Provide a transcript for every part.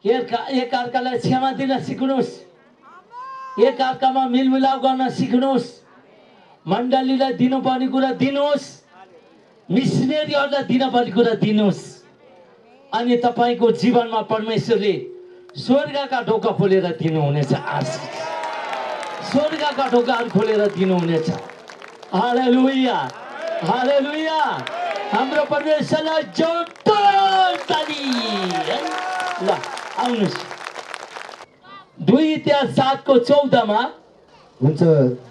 एकअर्कालाई क्षमा दिन सिक्नुहोस्, एकअर्कामा मिलमिलाप गर्न सिक्नुहोस्, मण्डलीलाई दिनुपर्ने कुरा दिनुहोस्, मिसनेरीहरूलाई दिनुपर्ने कुरा दिनुहोस्, अनि तपाईको जीवनमा परमेश्वरले स्वर्गका ढोका खोलेर दिनुहुनेछ। आशिष स्वर्गका ढोकाहरू खोलेर दिनुहुनेछ। हालेलुया, हालेलुया। हाम्रो परमेश्वरलाई जोरदार ताली। ल आउनुहोस्। 2 इतिहास 7:14 मा हुन्छ।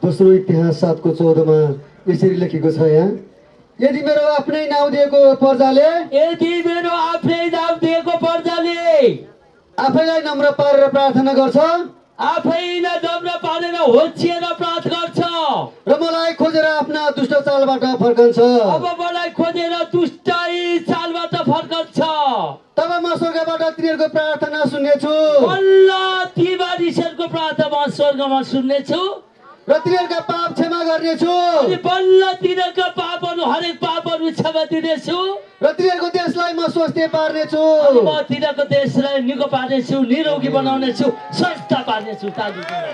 दोस्रो इतिहास 7:14 यसरी लेखेको छ यहाँ, यदि मेरो आफ्नै नाउँ दिएको प्रजाले आफैलाई नम्र पारेर प्रार्थना गर्छ, आफैलाई नम्र पारेर होछिएर प्रार्थना गर्छ र मलाई खोजेर आफ्ना दुष्ट चालबाट फर्कन्छ, अब मलाई खोजेर दुष्टै चालबाट फर्कन्छ, तब म स्वर्गबाट तिनीहरूको प्रार्थना सुन्नेछु, बल्ल ती मानिसहरूको प्रार्थना म स्वर्गमा सुन्नेछु र तिनीहरूका पाप क्षमा गर्नेछु, अनि बल्ल तिनीहरूका पापहरू हरेक पापहरू क्षमा दिनेछु, र तिनीहरूको देशलाई म स्वास्थ्य पार्नेछु, म तिनीहरूको देशलाई निको पार्नेछु, निरोगी बनाउनेछु, स्वस्थ पार्नेछु। ताली दिनु।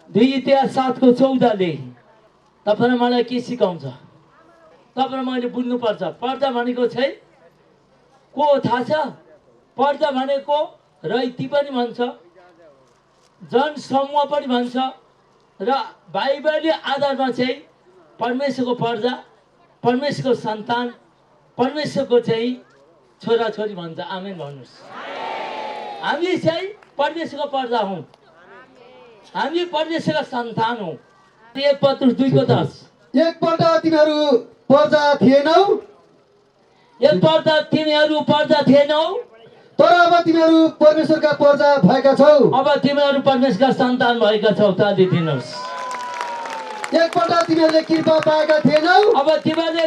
2 इतिहास 7:14 तपाईँ मलाई के सिकाउँछ? तपाईँ मैले बुझ्नुपर्छ। पर्दा भनेको चाहिँ को थाहा छ? पर्दा भनेको रैती पनि भन्छ, जनसमूह पनि भन्छ, र बाइबलले आधारमा चाहिँ परमेश्वरको पर्दा, परमेश्वरको सन्तान, परमेश्वरको चाहिँ छोराछोरी भन्छ। आमेन भन्नुहोस्। हामी चाहिँ परमेश्वरको पर्दा हौँ, हामी परमेश्वरका सन्तान हौँ। 1 पत्रुस 2:10 एकपल्ट तिमीहरू पर्जा थिएनौ, एकपल्ट तिमीहरू पर्दा थिएनौ, तर अब तिमीहरू परमेश्वरका पर्जा भएका छौ, अब तिमीहरू परमेश्वरका सन्तान भएका छौ। ताली दिनुहोस्। एकपल्ट तिमीहरूले कृपा पाएका थिएनौ, अब तिमीहरूले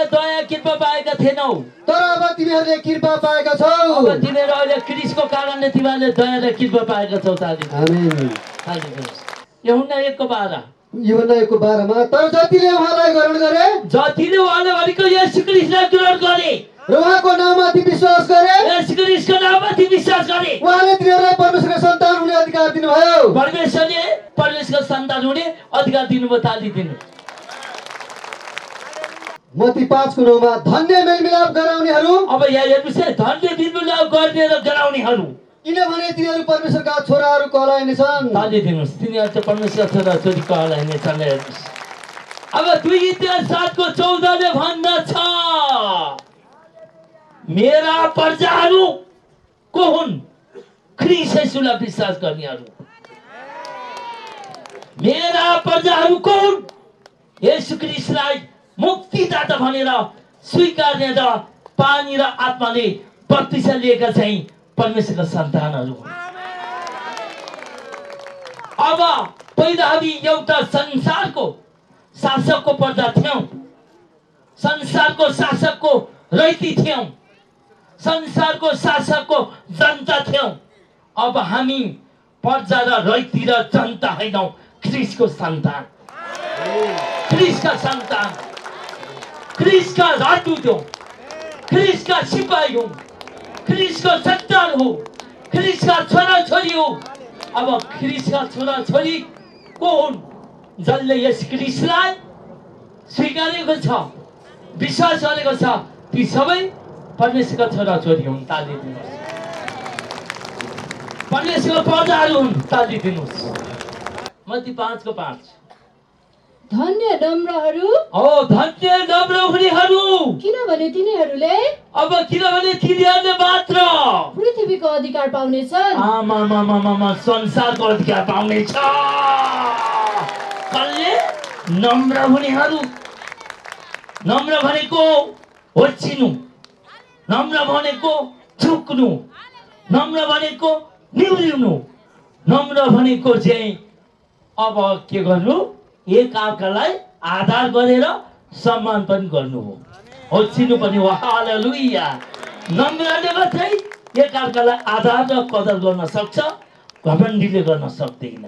दया कृपा पाएका थिएनौ, तर अब तिमीहरूले कृपा पाएका छौ, अब तिमीहरू अहिले क्रिस्टको कारणले तिमीहरूले दया र कृपा पाएका छौ। ताली आमेन। ताली दिनुहोस्। यूहन्ना 1:12 यूहन्ना 1:12 तर जतिले उहाँलाई ग्रहण गरे, जतिले उहाँले भनेको येशू क्रिस्टलाई ग्रहण गरे र उहाँको नाममाथि विश्वास गरे, येशू क्रिस्टको नाममाथि विश्वास गरे, उहाँले तिनीहरूलाई परमेश्वरका सन्तान हुने अधिकार दिनुभयो। परमेश्वरले परमेश्वरको सन्तान हुने अधिकार दिनुभयो। ताली दिनु। मत्ती 5:9 धन्य मेलमिलाप गराउनेहरू, अब यहाँ हेर्नुहोस् है, धन्य मेलमिलाप गर्ने र गराउनेहरू, किनभने तिनीहरू परमेश्वरका छोराहरू कहलाइनेछन्। ताली दिनुहोस्। तिनीहरू चाहिँ परमेश्वरका छोराछोरी कहलाइनेछन्। हेर्नुहोस्। अब 2 इतिहास 7:14 भन्दछ, मेरा प्रजाहरू को हुन्? ख्रीष्ट येशूलाई विश्वास गर्नेहरू। मेरा प्रजाहरू को हुन्? येशू ख्रीष्टलाई मुक्तिदाता भनेर स्वीकार्ने र पानी र आत्माले बत्तिसा लिएका चाहिँ परमेश्वरका सन्तानहरू। अब पहिला हामी एउटा संसारको शासकको पर्दा थियौं, संसारको शासकको रैती थियौं, संसारको शासकको जनता थियौं। अब हामी पर्जा र रैती र जनता हैनौं, ख्रीष्टको सन्तान, ख्रीष्टका सन्तान, ख्रीष्टका राजदूत हौं, ख्रीष्टका सिपाही हौं, ख्रीष्टको सन्तान हो, ख्रीष्टका छोराछोरी हो। अब ख्रीष्टका छोराछोरी को हुन्? जसले यस ख्रीष्टलाई स्वीकारेको छ, विश्वास गरेको छ, ती सबै परमेश्वरका छोराछोरी हुन्। ताली दिनुहोस्। परमेश्वरको प्रजाहरू हुन्। ताली दिनुहोस्। मत्ती 5:5 धन्य नम्रहरू, धन्य नम्र हुनेहरू, किनभने तिनीहरूले मात्र पृथ्वीको अधिकार पाउनेछन्। संसारको अधिकार पाउनेछ। कसले? नम्र हुनेहरू। नम्र भनेको होच्छिनु, नम्र भनेको झुक्नु, नम्र भनेको निहुरिनु, नम्र भनेको चाहिँ अब के गर्नु? एक अर्कालाई आधार गरेर सम्मान पनि गर्नु हो, होच्छिनु पनि हो। हालेलुया। नम्रले मात्रै एक अर्कालाई आधार र कदर गर्न सक्छ, घमण्डीले गर्न सक्दैन।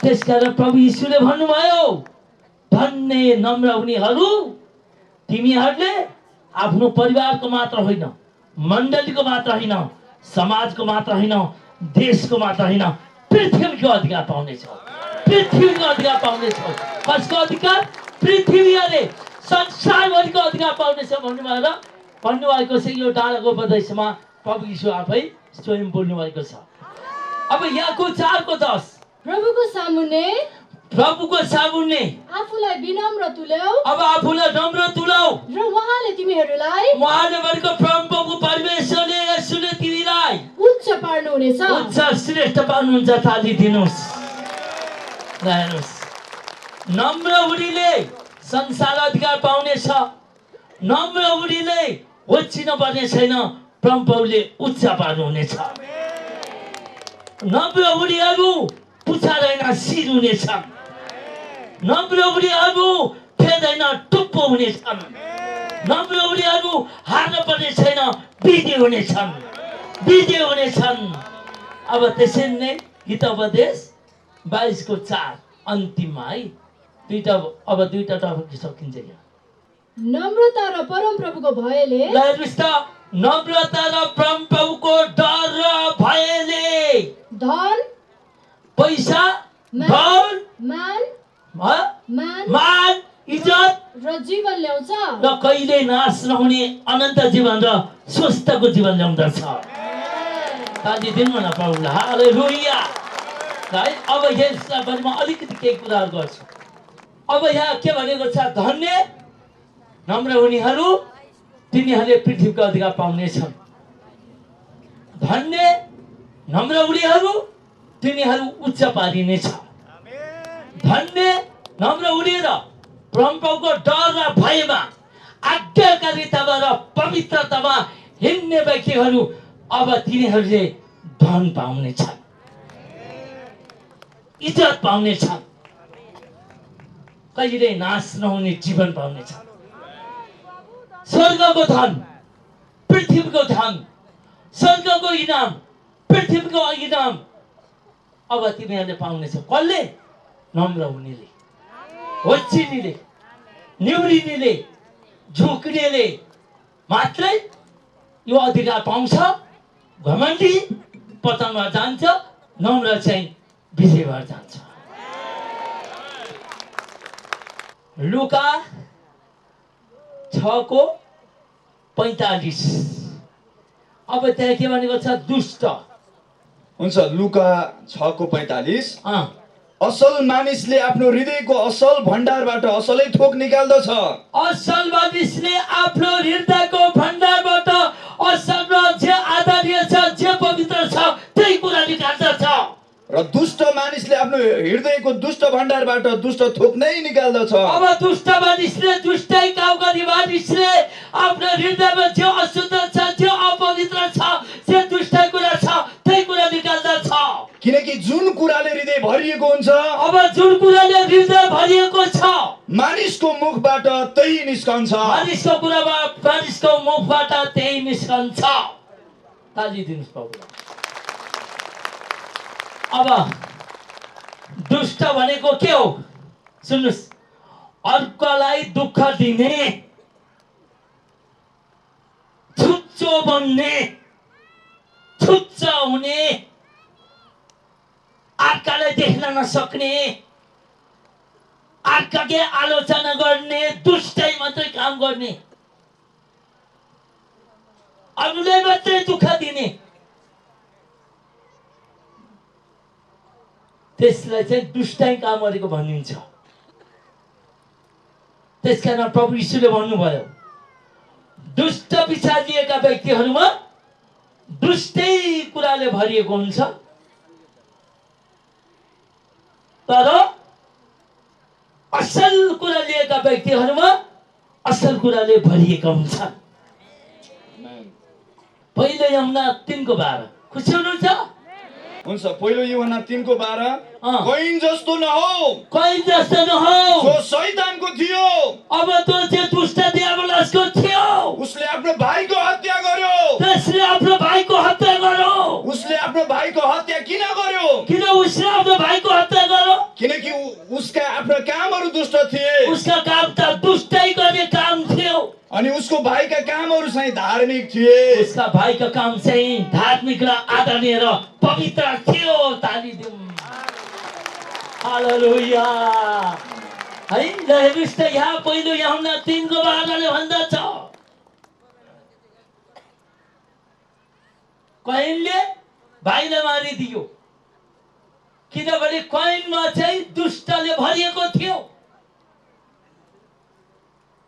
त्यसकारण प्रभु यीशुले भन्नुभयो, धन्य नम्र हुनेहरू, तिमीहरूले आफ्नो परिवारको मात्र होइन, मण्डलीको मात्र होइन, समाजको मात्र होइन, देशको मात्र होइन, पृथ्वीको अधिकार पाउनेछौ। पृथ्वीको अधिकार पाउनेछौ। कसको अधिकार? पृथ्वीले संसारभरिको अधिकार पाउनेछ भन्नुभएको छ। यो डाँडाको उपदेशमा प्रभु यीशु आफै स्वयं बोल्नु भएको छ। अब यहाँको 4:10 प्रभुको सामुन्ने आफूलाई विनम्र तुल्याऊ। अब आफूलाई नम्र तुलाऊ र उहाँले तिमीहरूलाई उहाँले भनेको परमप्रभु परमेश्वरले यसुले तिमीलाई उच्च पार्नुहुनेछ। उच्च श्रेष्ठ पार्नुहुन्छ। ताली दिनुहोस्। हेर्नुहोस्, नम्र हुनेले संसार अधिकार पाउनेछ। नम्र हुनेले होचिन पर्ने छैन, परमप्रभुले उच्च पार्नुहुनेछ। नम्र हुनेहरू पुछार होइन शिर हुनेछन्। नम्र हुनेहरू फेदैन टुप्पो हुनेछन्। नम्र हुनेहरू हार्न पर्ने छैन, विजय हुनेछन्। विजय हुनेछन्। अब त्यसरी नै हितोपदेश 22:4 अन्तिममा है दुईटा टपिक सकिन्छ। यहाँ नम्रता र परमप्रभुको भयले हेर्नुहोस् त, नम्रता र परमप्रभुको डर र भयले धन, पैसा, धन, मान, इज्जत र जीवन ल्याउँछ र कहिले नाश नहुने अनन्त जीवन र स्वस्थको जीवन ल्याउँदछ। ताली दिनु न प्रभुलाई। हालेलुया। है, अब यसका बारेमा अलिकति केही कुराहरू गर्छु। अब यहाँ के भनेको छ? धन्य नम्र हुनेहरू तिनीहरूले पृथ्वीको अधिकार पाउनेछन्। धन्य नम्र हुनेहरू तिनीहरू उच्च पारिनेछ। धन्य नम्र हुने र परमप्रभुको डर र भयमा आज्ञाकारितामा र पवित्रतामा हिँड्ने व्यक्तिहरू अब तिनीहरूले धन पाउनेछन्, इज्जत पाउनेछन्, कहिले नाश नहुने जीवन पाउनेछन्। स्वर्गको धन, पृथ्वीको धन, स्वर्गको इनाम, पृथ्वीको इनाम अब तिमीहरूले पाउनेछ। कसले? नम्र हुनेले, होचिनेले, निहुरिनेले, झुक्नेले मात्रै यो अधिकार पाउँछ। घमण्डी पतनमा जान्छ, नम्र चाहिँ विजय भएर जान्छ। लुका 6:45 अब त्यहाँ के भनेको छ? दुष्ट हुन्छ। लुका 6:45 असल मानिसले आफ्नो हृदयको असल भण्डारबाट असलै थोक निकाल्दछ। असल मानिसले आफ्नो हृदयको भण्डारबाट असल र जे आदरणीय छ, जे पवित्र छ, त्यही कुरा निकाल्दछ। र दुष्ट मानिसले आफ्नो हृदयको दुष्ट भण्डारबाट दुष्ट थोक नै निकाल्दछ। अब दुष्ट मानिसले, दुष्टै काम गर्ने मानिसले आफ्नो हृदयमा जे अशुद्ध छ, जे अपवित्र छ, जे दुष्ट कुरा छ, त्यही कुरा निकाल्दछ। किनकि जुन कुराले हृदय भरिएको हुन्छ, अब जुन कुराले हृदय भरिएको छ, मानिसको मुखबाट त्यही निस्कन्छ। मानिसको कुराबाट, मानिसको मुखबाट त्यही निस्कन्छ। ताली दिनुहोस् प्रभुलाई। अब दुष्ट भनेको के हो? सुन्नुहोस्, अर्कोलाई दुःख दिने, छुच्चो बन्ने, छुच्च हुने, अर्कालाई देख्न नसक्ने, अर्काकै आलोचना गर्ने, दुष्टै मात्रै काम गर्ने, अरूलाई मात्रै दुःख दिने, त्यसलाई चाहिँ दुष्टै काम गरेको भनिन्छ। त्यसकारण प्रभु यीशुले भन्नुभयो, दुष्ट विचार लिएका व्यक्तिहरूमा दुष्टै कुराले भरिएको हुन्छ, तर असल कुरा लिएका व्यक्तिहरूमा असल कुराले भरिएका हुन्छन्। पहिलो यूहन्ना 3:12 खुसी हुनुहुन्छ? हुन्छ। पहिलो यूहन्ना 3:12 कैन जस्तो नहो, कैन जस्तो नहो जो शैतानको थियो। अब त्यो चाहिँ दुष्ट दियाबलसको थियो। उसले आफ्नो भाइको हत्या गर्यो। त्यसले आफ्नो भाइको हत्या गर्यो। उसले आफ्नो भाइको हत्या किन गर्यो? किन उसले आफ्नो भाइको हत्या गर्यो? किनकि उसका आफ्ना कामहरू दुष्ट थिए। उसका काम त दुष्टै गर्ने काम थियो। अनि उसको भाइका कामहरू चाहिँ धार्मिक थिए। उसका भाइका काम चाहिँ धार्मिक र आदरणीय र पवित्र थियो। ताली दिउँ। हालेलुया। है ल हेर्नुस् त यहाँ पहिलो यूहन्ना 3:12 भन्दछ, कैनले भाइलाई मारिदियो किनभने कैनमा चाहिँ दुष्टले भरिएको थियो,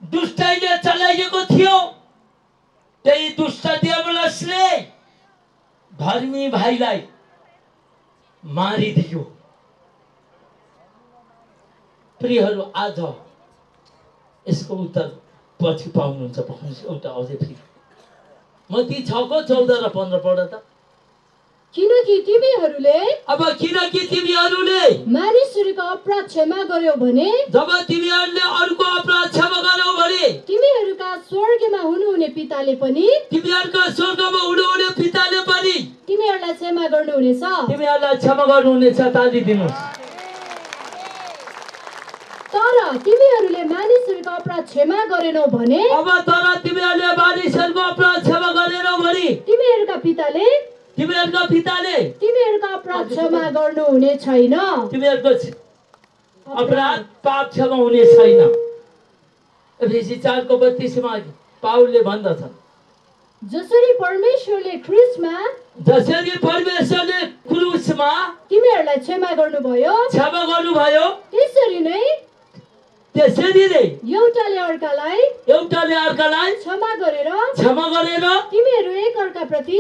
दुष्टैले चलाइएको थियो। त्यही दुष्ट देवलसले धर्मी भाइलाई मारिदियो। प्रियहरू, आज यसको उत्तर पछि पाउनुहुन्छ। भन्नुहोस् एउटा अझै फेरि मत्ती 6:14 र 15 पढ त। किनकि तिमीहरूले अब किनकि तिमीहरूले मानिसहरूको अपराध क्षमा गर्यो भने जब तिमीहरूले अरूको अपराध क्षमा गर्यौ भने तिमीहरूका स्वर्गमा हुनुहुने पिताले पनि तिमीहरूका स्वर्गमा हुनुहुने पिताले पनि तिमीहरूलाई क्षमा गर्नुहुनेछ। तिमीहरूलाई क्षमा गर्नुहुनेछ। ताली दिनुहोस्। तर तिमीहरूले मानिसहरूको अपराध क्षमा गरेनौ भने अब तर तिमीहरूले मानिसहरूको अपराध क्षमा गरेनौ भने तिमीहरूका पिताले तिमीहरूका अपराध क्षमा गर्नुहुने छैन। तिमीहरूको अपराध पाप क्षमा हुने छैन। एफएसी 4:32 मा पाउलले भन्दछन्, जसरी परमेश्वरले क्रुसमा तिमीहरूलाई क्षमा गर्नुभयो त्यसरी नै एउटाले अर्कालाई क्षमा गरेर तिमीहरू एक अर्काप्रति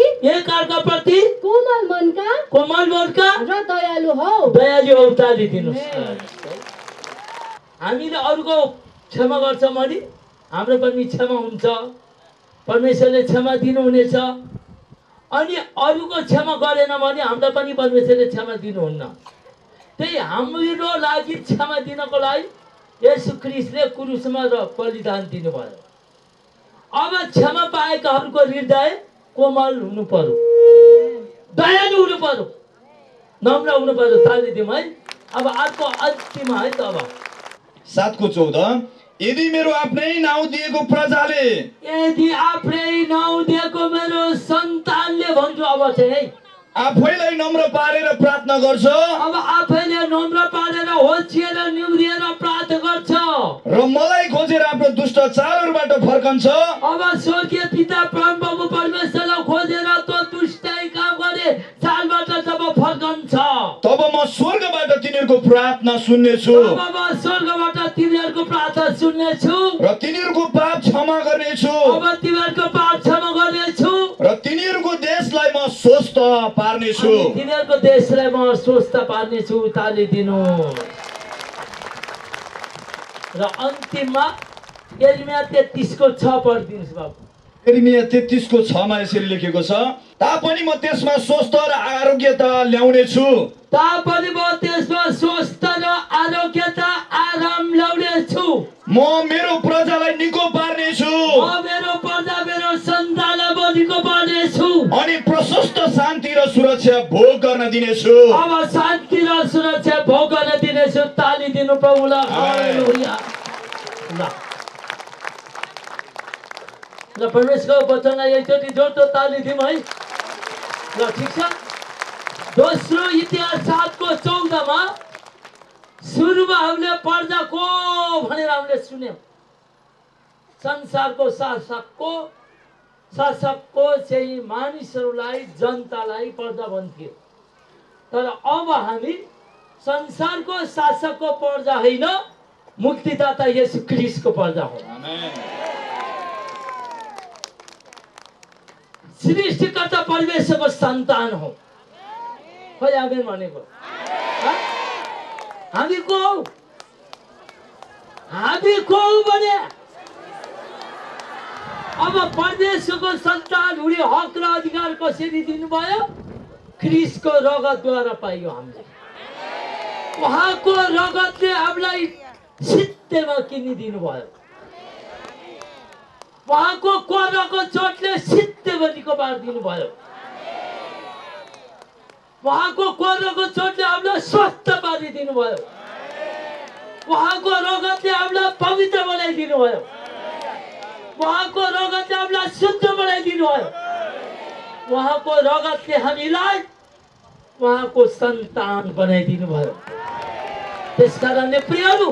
कोमल मनका र दयालु हौ। ताली दिनुहोस्। हामीले अरूको क्षमा गर्छौँ भने हाम्रो पनि क्षमा हुन्छ। परमेश्वरले क्षमा दिनुहुनेछ। अनि अरूको क्षमा गरेन भने हामीलाई पनि परमेश्वरले क्षमा दिनुहुन्न। त्यही हाम्रो लागि क्षमा दिनको लागि येशू ख्रीष्टले क्रुसमा बलिदान दिनुभयो। अब क्षमा पाएकाहरूको हृदय कोमल हुनु पर्यो, दयालु हुनु पर्यो, नम्र हुनु पर्यो। ताली दिउँ है। अब अर्को अन्तिम है त। अब 7:14 यदि मेरो आफ्नै नाउँ दिएको प्रजाले मेरो सन्तानले भन्छु अब चाहिँ है आफैलाई नम्र पारेर प्रार्थना गर्छ, अब आफैले नम्र पारेर होछिएर निहुरिएर प्रार्थना गर्छ र मलाई खोजेर आफ्नो दुष्ट चालहरूबाट फर्कन्छ, अब स्वर्गीय पिता परमप्रभु परमेश्वरलाई खोजेर त्यो दुष्टै काम गरे चालबाट जब फर्कन्छ तब म स्वर्गबाट तिनीहरूको प्रार्थना सुन्नेछु, अब म स्वर्गबाट तिनीहरूको प्रार्थना सुन्नेछु र तिनीहरूको पाप क्षमा गर्नेछु, अब तिनीहरूको पाप क्षमा गर्नेछु र तिनीहरूको देशलाई म स्वस्थ पार्नेछु। तिनीहरूको देशलाई म स्वस्थ पार्नेछु। ताली दिनु। र अन्तिममा यिर्मया 33:6 पढिदिनुहोस् बाबु। यिर्मया 33:6 यसरी लेखेको छ, तापनि म त्यसमा स्वस्थ र आरोग्यता ल्याउनेछु, तापनि म त्यसमा स्वस्थ र आरोग्यता आराम ल्याउनेछु, म मेरो प्रजालाई निको पार्नेछु, म मेरो प्रजा मेरो सन्तानलाई म निको पार्नेछु, अनि प्रशस्त शान्ति र सुरक्षा भोग गर्न दिनेछु। अब शान्ति र सुरक्षा भोग गर्न दिनेछु। ताली दिनु प्रभुलाई। हालेलुया। ल परमेश्वरको वचनलाई एकचोटि जोडतो ताली दिउँ है। ल ठिक छ। दोस्रो इतिहास 7:14 सुरुमा हामीले पर्दा को भनेर हामीले सुन्यौँ। संसारको शासकको चाहिँ मानिसहरूलाई जनतालाई पर्दा भन्थ्यो। तर अब हामी संसारको शासकको पर्दा होइन, मुक्तिदाता येशू ख्रीष्टको पर्दा हो। सृष्टिकर्ता परमेश्वरको सन्तान हो। खोइ आमेन भनेको। हामी को भने अब परमेश्वरको सन्तान हुने हक र अधिकार कसरी दिनुभयो? ख्रीष्टको रगतद्वारा पाइयो हामीले। उहाँको रगतले हामीलाई सित्तैमा किनिदिनु भयो। उहाँको कोर्नको चोटले सित्तैमा निको पारिदिनु भयो। उहाँको कोर्नको चोटले हामीलाई स्वस्थ पारिदिनु भयो। उहाँको रगतले हामीलाई पवित्र बनाइदिनु भयो। उहाँको रगतले हामीलाई शुद्ध बनाइदिनु भयो। उहाँको रगतले हामीलाई उहाँको सन्तान बनाइदिनु भयो। त्यसकारणले प्रियहरू,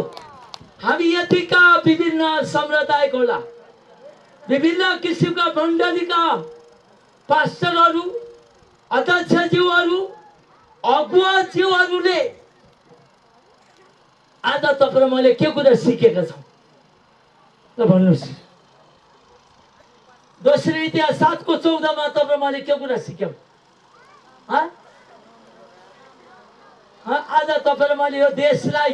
हामी यतिका विभिन्न सम्प्रदायको होला, विभिन्न किसिमका मण्डलीका पास्टरहरू, अध्यक्षज्यूहरू, अगुवाज्यूहरूले आज तपाईँ र मैले के कुरा सिकेका छौँ ल भन्नुहोस्। दोस्रो इतिहास 7:14 तपाईँ मैले के कुरा सिक्यौँ? आज तपाईँ र मैले यो देशलाई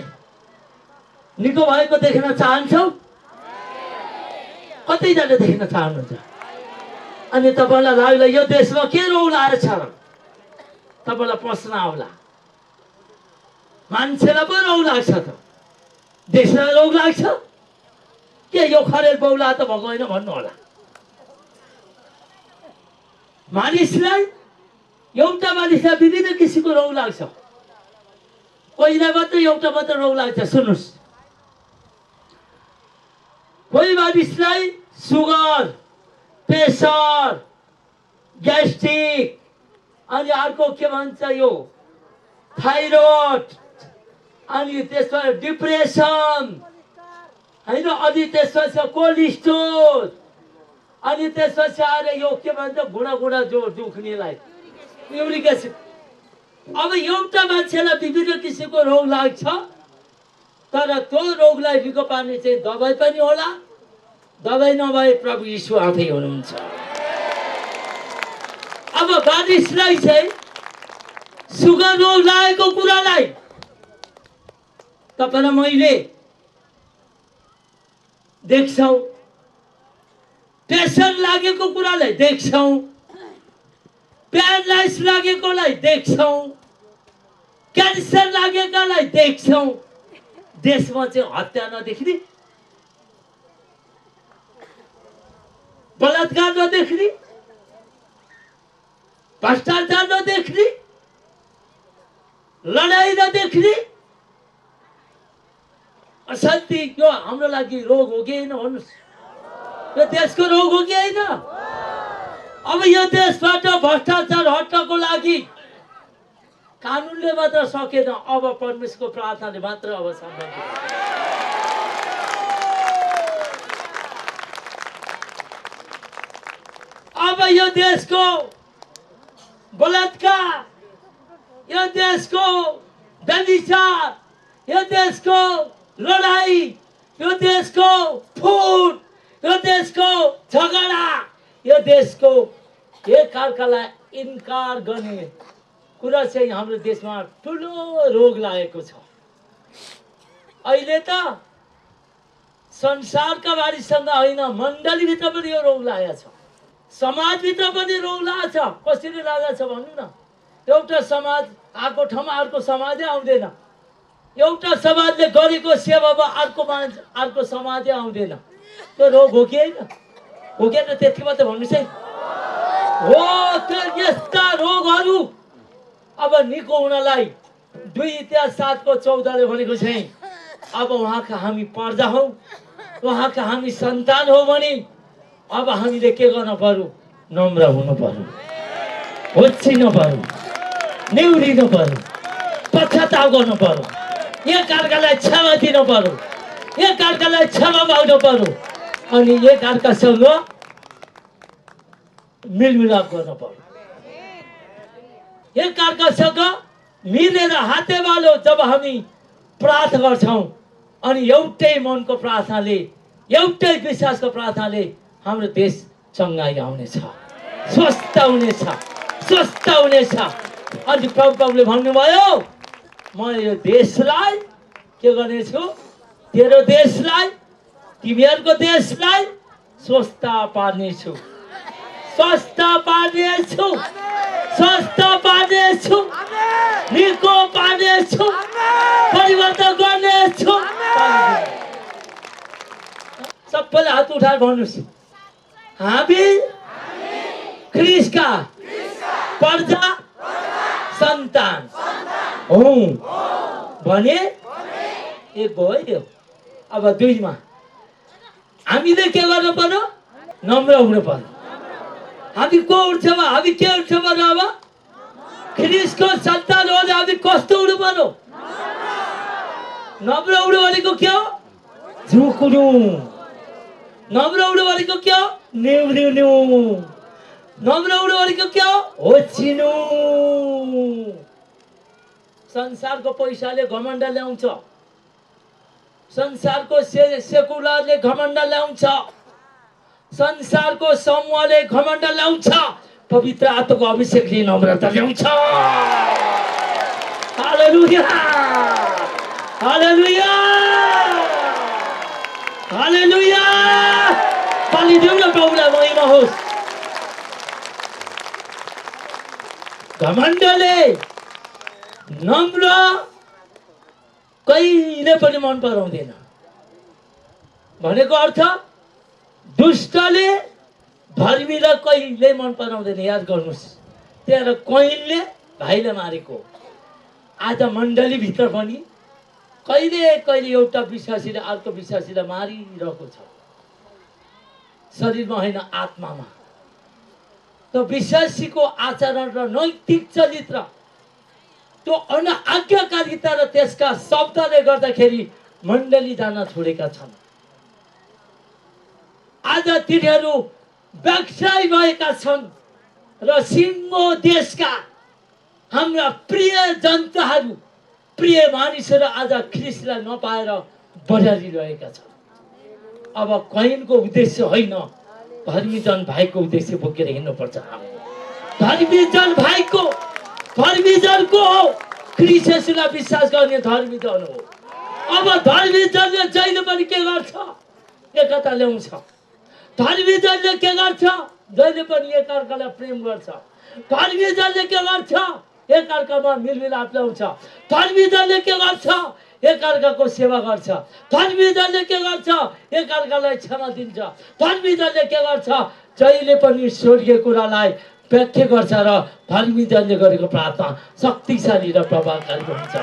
निको भएको देख्न चाहन्छौँ? कतिजना देख्न चाहनुहुन्छ? अनि तपाईँलाई लाग्ला यो देशमा के रोग लागेको छ र? तपाईँलाई प्रश्न आउला, मान्छेलाई पो रोग लाग्छ त, देशलाई रोग लाग्छ के? यो खरेल बौला त भएको होइन भन्नु होला। मानिसलाई, एउटा मानिसलाई विभिन्न किसिमको रोग लाग्छ। कोहीलाई मात्र एउटा मात्र रोग लाग्छ। सुन्नुहोस्, कोही मानिसलाई सुगर, प्रेसर, ग्यास्ट्रिक, अनि अर्को के भन्छ यो थाइरोइड, अनि त्यसमा डिप्रेसन होइन, अनि त्यसपछि कोलेस्ट्रोल, अनि त्यसपछि आएर यो के भन्छ गुडा जो दुख्नेलाई युरिक एसिड। अब एउटा मान्छेलाई विभिन्न किसिमको रोग लाग्छ, तर त्यो रोगलाई निको पार्ने चाहिँ दबाई पनि होला। दबाई नभए प्रभु यीशु आफै हुनुहुन्छ। अब मानिसलाई चाहिँ सुगर रोग लागेको कुरालाई तपाईँ मैले देख्छौँ, प्रेसर लागेको कुरालाई देख्छौँ, प्यारालाइज लागेकोलाई देख्छौँ, क्यान्सर लागेकालाई देख्छौँ। देशमा चाहिँ हत्या नदेख्ने, बलात्कार नदेख्ने, भ्रष्टाचार नदेख्ने, लडाइँ नदेख्ने, अशान्ति, यो हाम्रो लागि रोग हो कि होइन भन्नुहोस्? यो देशको रोग हो कि होइन? अब यो देशबाट भ्रष्टाचार हट्नको लागि कानुनले मात्र सकेन, अब परमेश्वरको प्रार्थनाले मात्र अब सम्भव। अब यो देशको बलात्कार, यो देशको व्यभिचार, यो देशको लडाई, यो देशको फुट, यो देशको झगडा, यो देशको एकअर्कालाई इन्कार गर्ने कुरा चाहिँ हाम्रो देशमा ठुलो रोग लागेको छ। अहिले त संसारका मानिससँग होइन, मण्डलीभित्र पनि यो रोग लागेको छ, समाजभित्र पनि रोग लागेको छ। कसरी लागेको छ भन्नु न? एउटा समाज आएको ठाउँमा अर्को समाजै आउँदैन, एउटा समाजले गरेको सेवामा अर्को समाजै आउँदैन। त्यो रोग हो कि होइन? हो कि त त्यति मात्रै भन्नुहोस् है। हो, त्यो यस्ता रोगहरू अब निको हुनलाई 2 इतिहास 7:14 भनेको चाहिँ अब उहाँका हामी पर्जा हौ, उहाँका हामी सन्तान हो भने अब हामीले के गर्न पर्यो? नम्र हुनु पर्यो, होच्चिनु पर्यो, निहुरिनु पर्यो, पश्चाताप गर्नु पर्यो, एकअर्कालाई क्षमा दिनु पर्यो, एकअर्कालाई क्षमा माग्नु पर्यो, अनि एकअर्कासँग मिलमिलाप गर्नु पर्यो। एकअर्कासँग मिलेर हातेमालो जब हामी प्रार्थना गर्छौँ, अनि एउटै मनको प्रार्थनाले, एउटै विश्वासको प्रार्थनाले हाम्रो देश चङ्गाइ आउनेछ, स्वस्थ हुनेछ, स्वस्थ हुनेछ। अनि प्रभुले भन्नुभयो, म यो देशलाई के गर्नेछु? तेरो देशलाई, तिमीहरूको देशलाई स्वस्थ पार्नेछु, स्वस्थ पार्नेछु, स्वस्थ पार्नेछु, निको पार्नेछु, परिवर्तन गर्नेछु। सबैले हात उठाएर भन्नुहोस्, हामी ख्रिस्टका प्रजा सन्तान हौँ भने एक भयो। अब 2 मा हामीले के गर्नु पर्यो? नम्र हुनु पर्यो। हामी को उठ्छ बा हामी के उठ्छ बा अब ख्रिस्टको सन्तान हो हामी कस्तो हुनु पर्यो नम्र हुनु भनेको के हो झुक्नु नम्र हुनु भनेको के हो निउरिनु नम्र हुनु भनेको के हो होचिनु संसारको पैसाले घमण्ड ल्याउँछ संसारको सेकुलरले घमण्ड ल्याउँछ संसारको समूहले घमण्ड ल्याउँछ पवित्र आत्माको अभिषेकले नम्रता ल्याउँछ हालेलुया हालेलुया हालेलुया बलिदेऊ न प्रभुलाई महिमा होस् घमण्डले नम्र कहिले पनि मन पराउँदैन भनेको अर्थ दुष्टले धर्मीलाई कहिले मन पराउँदैन याद गर्नुहोस् त्यहाँ कैनले भाइलाई मारेको आज मण्डलीभित्र पनि कहिले कहिले एउटा विश्वासीले अर्को विश्वासीलाई मारिरहेको छ शरीरमा होइन आत्मामा त्यो विश्वासीको आचरण र नैतिक चरित्र त्यो अनाज्ञाकारिता र त्यसका शब्दले गर्दाखेरि मण्डली जान छोडेका छन् आज तिनीहरू व्यवसाय भएका छन् र सिङ्गो देशका हाम्रा प्रिय जनताहरू प्रिय मानिसहरू आज ख्रिस्टलाई नपाएर बजारिरहेका छन् अब कैनको उद्देश्य होइन धर्मी जन भाइको उद्देश्य बोकेर हिँड्नुपर्छ धर्मी जन भाइको धर्मी जनको हो ख्रिस्ट येशूलाई विश्वास गर्ने धर्मी जन हो अब धर्मी जनले जहिले पनि के गर्छ एकता ल्याउँछ धर्मी जनले के गर्छ जहिले पनि एकअर्कालाई प्रेम गर्छ धर्मी जनले के गर्छ एकअर्कामा मिलमिलाप ल्याउँछ धर्मी जनले के गर्छ एकअर्काको सेवा गर्छ धर्मी जनले के गर्छ एकअर्कालाई क्षमा दिन्छ धर्मी जनले के गर्छ जहिले पनि स्वर्गीय कुरालाई व्याख्या गर्छ र धर्मी जनले गरेको प्रार्थना शक्तिशाली र प्रभावकारी हुन्छ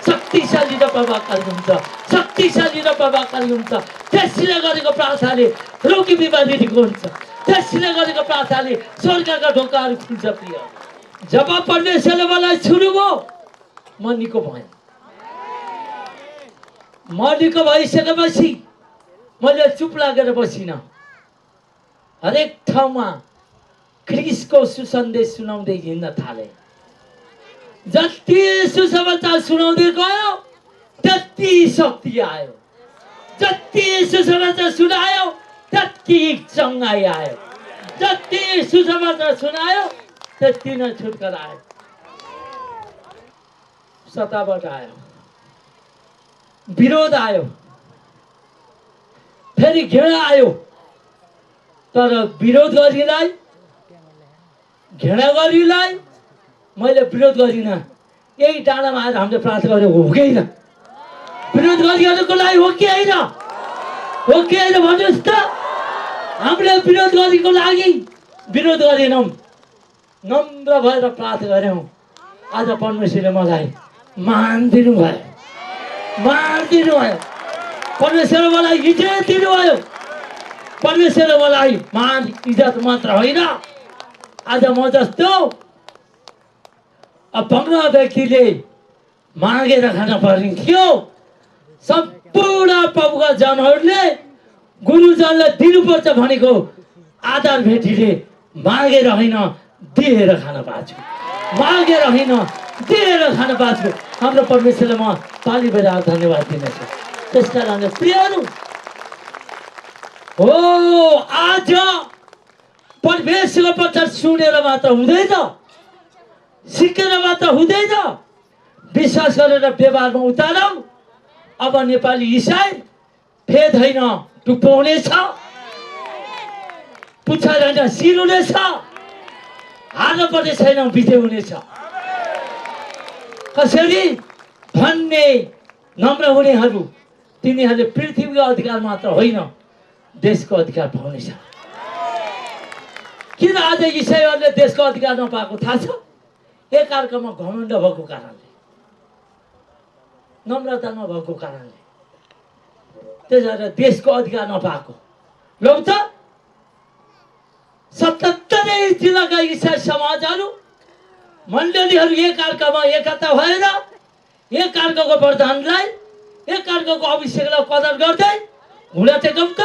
शक्तिशाली र प्रभावकारी हुन्छ शक्तिशाली र प्रभावकारी हुन्छ त्यसले गरेको प्रार्थनाले रोगी बिमारी निको हुन्छ त्यसले गरेको प्रार्थनाले स्वर्गका ढोकाहरू खुल्छ प्रिय जब परमेश्वरले मलाई छुनुभयो म निको भएँ म निको भइसकेपछि मैले चुप लागेर बसिनँ हरेक ठाउँमा ख्रिस्टको सुसन्देश सुनाउँदै हिँड्न थाले जति सुसमाचार सुनाउँदै गयो त्यति शक्ति आयो जति सुसमाचार सुनायो त्यति चङ्गाई आयो जति सुसमाचार सुनायो त्यति नै छुटकारा आयो सताबाट आयो विरोध आयो फेरि घृणा आयो तर विरोध गर्नेलाई घृणा गर्नेलाई मैले विरोध गरिनँ यही डाँडामा आएर हामीले प्रार्थना गरेको हो कि होइन विरोध गरिरहेको लागि हो कि होइन भन्नुहोस् त हामीले विरोध गरेको लागि विरोध गरेनौँ नम्र भएर प्रार्थना गऱ्यौँ आज परमेश्वरले मलाई मान दिनुभयो परमेश्वरले मलाई इज्जत दिनुभयो परमेश्वरले मलाई मान इज्जत मात्र होइन आज म जस्तो अभङ्ग व्यक्तिले मागेर खान पर्ने थियो सम्पूर्ण प्रभुका जनहरूले गुरुजनलाई दिनुपर्छ भनेको आधार भेटीले मागेर होइन दिएर खान पाएको छु मागेर होइन दिएर खान पाएको छु हाम्रो परमेश्वरले म ताली बजाएर धन्यवाद दिनेछु त्यस कारणले प्रियहरू हो आज परमेश्वरको वचन सुनेर मात्र हुँदैन सिकेर मात्र हुँदैन विश्वास गरेर व्यवहारमा उतारौँ अब नेपाली इसाई भेद होइन टुप्पो हुनेछ पुच्छर होइन शिर हुनेछ हार्न पर्ने छैन विजय हुनेछ कसरी भन्ने नम्र हुनेहरू तिनीहरूले पृथ्वीको अधिकार मात्र होइन देशको अधिकार पाउनेछ किन आज इसाईहरूले देशको अधिकार नपाएको थाहा छ एकअर्कामा घमण्ड भएको कारणले नम्रता नभएको कारणले त्यसरी देशको अधिकार नपाएको लौ त 77 जिल्लाका इसाई समाजहरू मण्डलीहरू एकअर्कामा एकता भएर एकअर्काको वरदानलाई एकअर्काको अभिषेकलाई कदर गर्दै घुँडा टेकौँ त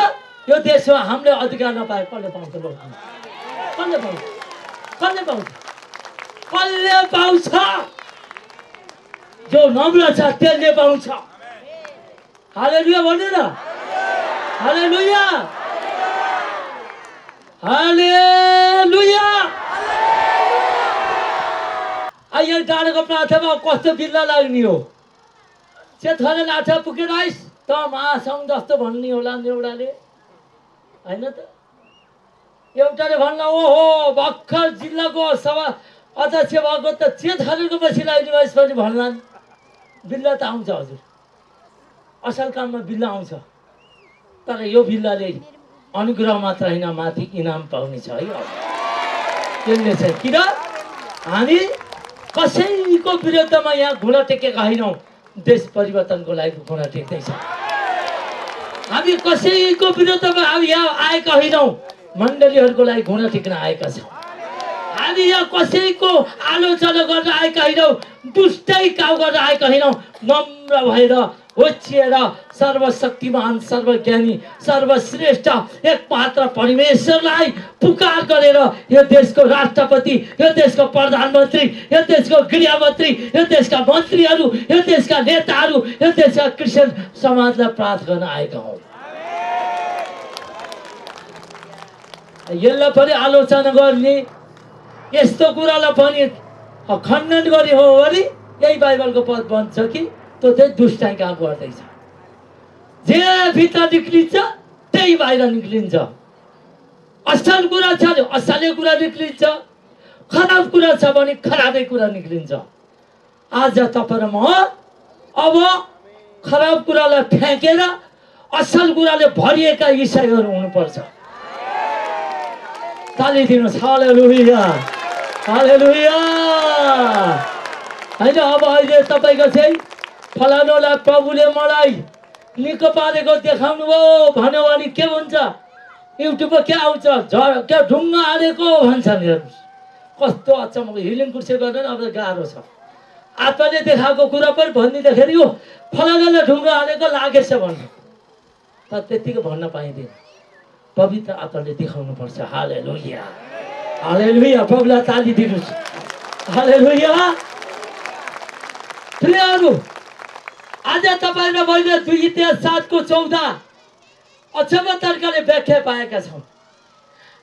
यो देशमा हामीले अधिकार नपाए कसले पाउँछ लोक कसले पाउँछ कसले पाउँछ कसले पाउँछ जो नम्र छ त्यसले पाउँछ हालेलुया भन्नु न हालेलुया हालेलुया अहिले डाँडाको प्रार्थनामा कस्तो बिल्ला लाग्ने हो चेतखरे लाठा पुगेर आइस त महासङ्घ जस्तो भन्ने होला एउटाले होइन त एउटाले भन्ला ओहो भर्खर जिल्लाको सभा अध्यक्ष भएको त चेतखरेको पछि लगाइदिनुहोस् पनि भन्लान् बिल्ला त आउँछ हजुर असल काममा बिल्ला आउँछ तर यो बिल्लाले अनुग्रह मात्र होइन माथि इनाम पाउने छ है त्यसले चाहिँ किन हामी कसैको विरुद्धमा यहाँ घुँडा टेकेका होइनौँ देश परिवर्तनको लागि घुँडा टेक्दैछ हामी कसैको विरुद्धमा हामी यहाँ आएका होइनौँ मण्डलीहरूको लागि घुँडा टेक्न आएका छौँ हामी यहाँ कसैको आलोचना गर्न आएका होइनौँ दुष्टै काम गर्न आएका होइनौँ नम्र भएर होचिएर सर्वशक्तिमान सर्वज्ञानी सर्वश्रेष्ठ एकमात्र परमेश्वरलाई पुकार गरेर यो देशको राष्ट्रपति यो देशको प्रधानमन्त्री यो देशको गृहमन्त्री यो देशका मन्त्रीहरू यो देशका नेताहरू यो देशका क्रिस्चियन समाजलाई प्रार्थना गर्न आएका हौँ यसलाई पनि आलोचना गर्ने यस्तो कुरालाई पनि खण्डन गर्ने हो भने यही बाइबलको पद भन्छ कि त्यो चाहिँ दुष्टाइ काम गर्दैछ जे भित्र निक्लिन्छ त्यही बाहिर निक्लिन्छ असल कुरा छ भने असलै कुरा निक्लिन्छ खराब कुरा छ भने खराबै कुरा निक्लिन्छ आज तपाईँ र म अब खराब कुरालाई फ्याँकेर असल कुराले भरिएका इसाईहरू हुनुपर्छ ताली दिनुहोस् हालेलुया हालेलुया होइन अब अहिले तपाईँको चाहिँ फलानुलाई प्रभुले मलाई निको पारेको देखाउनु भयो भन्यो भने के हुन्छ युट्युबमा के आउँछ क्या ढुङ्गा हालेको भन्छन् हेर्नुहोस् कस्तो अचम्मको हिलिङ कुर्सी गर्न अब गाह्रो छ आत्माले देखाएको कुरा पनि भनिदिँदाखेरि यो फलानाले ढुङ्गा हालेको लागेछ भन्नु तर त्यतिको भन्न पाइँदैन पवित्र आत्माले देखाउनुपर्छ हालेलुया हालेलुया प्रभुलाई ताली दिनुहोस् हालेलुया प्रियहरू आज तपाईँ र मैले 2 इतिहास 7:14 अचम्म तरिकाले व्याख्या पाएका छौँ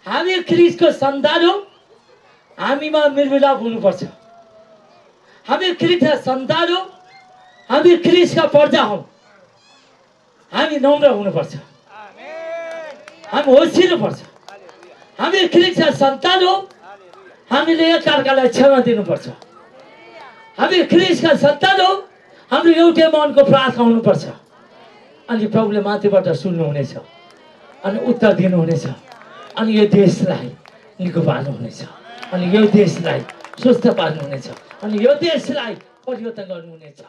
हामी ख्रिस्टको सन्तान हौँ हामीमा मेलमिलाप हुनुपर्छ हामी ख्रिस्टका सन्तान हौँ हामी ख्रिस्टका प्रजा हौँ हामी नम्र हुनुपर्छ हामी होसिनुपर्छ हामी ख्रिस्टका सन्तान हौँ हामीले एकअर्कालाई क्षमा दिनुपर्छ हामी ख्रिस्टका सन्तान हौँ हाम्रो एउटै मनको प्रार्थना हुनुपर्छ अनि प्रभुले माथिबाट सुन्नुहुनेछ अनि उत्तर दिनुहुनेछ अनि यो देशलाई निको पार्नुहुनेछ अनि यो देशलाई स्वस्थ पार्नुहुनेछ अनि यो देशलाई परिवर्तन गर्नुहुनेछ